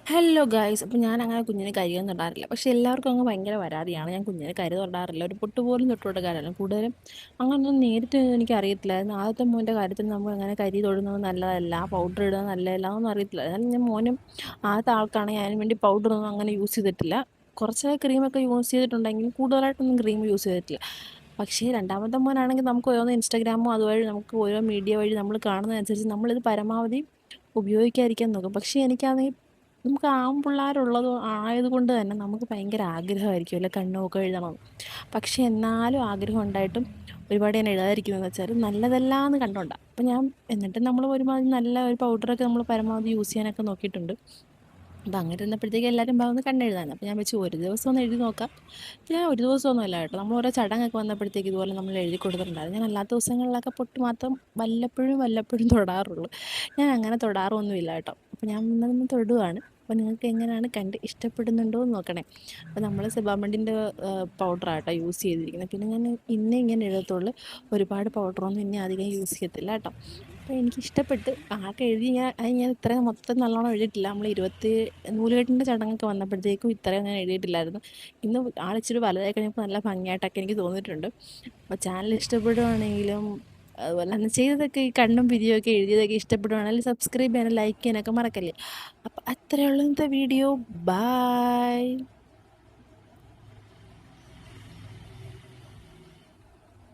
Hello guys. അപ്പോൾ ഞാൻ അങ്ങനെ കുഞ്ഞിനെ കരിയൊന്നും തൊടാറില്ല. പക്ഷേ എല്ലാവർക്കും അങ്ങ് ഭയങ്കര പരാതിയാണ്. ഞാൻ കുഞ്ഞിനെ കരി തൊടാറില്ല. ഒരു പൊട്ട് പോലും തൊട്ട് കൊടുക്കാറില്ല. കൂടുതലും അങ്ങനൊന്നും നേരിട്ട് എനിക്കറിയത്തില്ലായിരുന്നു. ആദ്യത്തെ മോൻ്റെ കാര്യത്തിൽ നമ്മൾ അങ്ങനെ കരി തൊടുന്നത് നല്ലതല്ല, പൗഡർ ഇടുന്നത് നല്ലതല്ല എന്നൊന്നും അറിയത്തില്ല. എന്നാലും ഞാൻ മോനും ആദ്യത്തെ ആൾക്കാണെങ്കിൽ അതിന് വേണ്ടി പൗഡറൊന്നും അങ്ങനെ യൂസ് ചെയ്തിട്ടില്ല. കുറച്ച് ക്രീമൊക്കെ യൂസ് ചെയ്തിട്ടുണ്ടെങ്കിലും കൂടുതലായിട്ടൊന്നും ക്രീം യൂസ് ചെയ്തിട്ടില്ല. പക്ഷേ രണ്ടാമത്തെ മോനാണെങ്കിൽ നമുക്ക് ഓരോന്ന് ഇൻസ്റ്റാഗ്രാമോ അതുവഴി നമുക്ക് ഓരോ മീഡിയ വഴി നമ്മൾ കാണുന്നതനുസരിച്ച് നമ്മളിത് പരമാവധി ഉപയോഗിക്കാതിരിക്കാൻ നോക്കും. പക്ഷേ എനിക്കാണെങ്കിൽ നമുക്ക് ആൺപിള്ളേരുള്ളത് ആയതുകൊണ്ട് തന്നെ നമുക്ക് ഭയങ്കര ആഗ്രഹമായിരിക്കുമല്ലോ കണ്ണൊക്കെ എഴുതണമെന്ന്. പക്ഷേ എന്നാലും ആഗ്രഹം ഉണ്ടായിട്ടും ഒരുപാട് ഞാൻ എഴുതാതിരിക്കുന്നതെന്ന് വെച്ചാൽ നല്ലതല്ല എന്ന് കണ്ടോണ്ടാണ്. അപ്പം ഞാൻ എന്നിട്ട് നമ്മൾ ഒരുമാതിരി നല്ല ഒരു പൗഡറൊക്കെ നമ്മൾ പരമാവധി യൂസ് ചെയ്യാനൊക്കെ നോക്കിയിട്ടുണ്ട്. അപ്പം അങ്ങനെ ഇരുന്നപ്പോഴത്തേക്ക് എല്ലാവരും പറയുന്നത് കണ്ണെഴുതാൻ. അപ്പോൾ ഞാൻ വെച്ച് ഒരു ദിവസം ഒന്ന് എഴുതി നോക്കാം. ഞാൻ ഒരു ദിവസമൊന്നുമല്ല കേട്ടോ, നമ്മൾ ഓരോ ചടങ്ങൊക്കെ വന്നപ്പോഴത്തേക്ക് ഇതുപോലെ നമ്മൾ എഴുതി കൊടുത്തിട്ടുണ്ടായിരുന്നു. ഞാൻ അല്ലാത്ത ദിവസങ്ങളിലൊക്കെ പൊട്ട് മാത്രം വല്ലപ്പോഴും വല്ലപ്പോഴും തൊടാറുള്ളൂ. ഞാൻ അങ്ങനെ തൊടാറൊന്നുമില്ല കേട്ടോ. അപ്പോൾ ഞാൻ ഇന്നൊന്ന് തൊടുവാണ്. അപ്പോൾ നിങ്ങൾക്ക് എങ്ങനെയാണ് കണ്ട് ഇഷ്ടപ്പെടുന്നുണ്ടോ എന്ന് നോക്കണേ. അപ്പോൾ നമ്മൾ സെബാമെൻറ്റിൻ്റെ പൗഡറാണ് കേട്ടോ യൂസ് ചെയ്തിരിക്കുന്നത്. പിന്നെ ഞാൻ ഇങ്ങനെ എഴുതത്തുള്ളൂ, ഒരുപാട് പൗഡറൊന്നും ഇനി അധികം യൂസ് ചെയ്യത്തില്ല കേട്ടോ. അപ്പോൾ എനിക്കിഷ്ടപ്പെട്ട് ആകെ എഴുതി ഞാൻ ഇത്രയും മൊത്തം നല്ലോണം എഴുതിയിട്ടില്ല. നമ്മൾ നൂലുകെട്ടിൻ്റെ ചടങ്ങൊക്കെ വന്നപ്പോഴത്തേക്കും ഇത്രയും ഞാൻ എഴുതിയിട്ടില്ലായിരുന്നു. ഇന്ന് ആളിച്ചിരി വലുതായി കഴിഞ്ഞപ്പോൾ നല്ല ഭംഗിയായിട്ടൊക്കെ എനിക്ക് തോന്നിയിട്ടുണ്ട്. അപ്പോൾ ചാനൽ ഇഷ്ടപ്പെടുവാണെങ്കിലും അതുപോലെ തന്നെ ചെയ്തതൊക്കെ ഈ കണ്ണും പിരിയൊക്കെ എഴുതിയതൊക്കെ ഇഷ്ടപ്പെടുവാണെങ്കിൽ സബ്സ്ക്രൈബ് ചെയ്യാനും ലൈക്ക് ചെയ്യാനൊക്കെ മറക്കല്ലേ. അപ്പോൾ അത്രയേ ഉള്ളൂ ഇന്നത്തെ വീഡിയോ. ബായ്.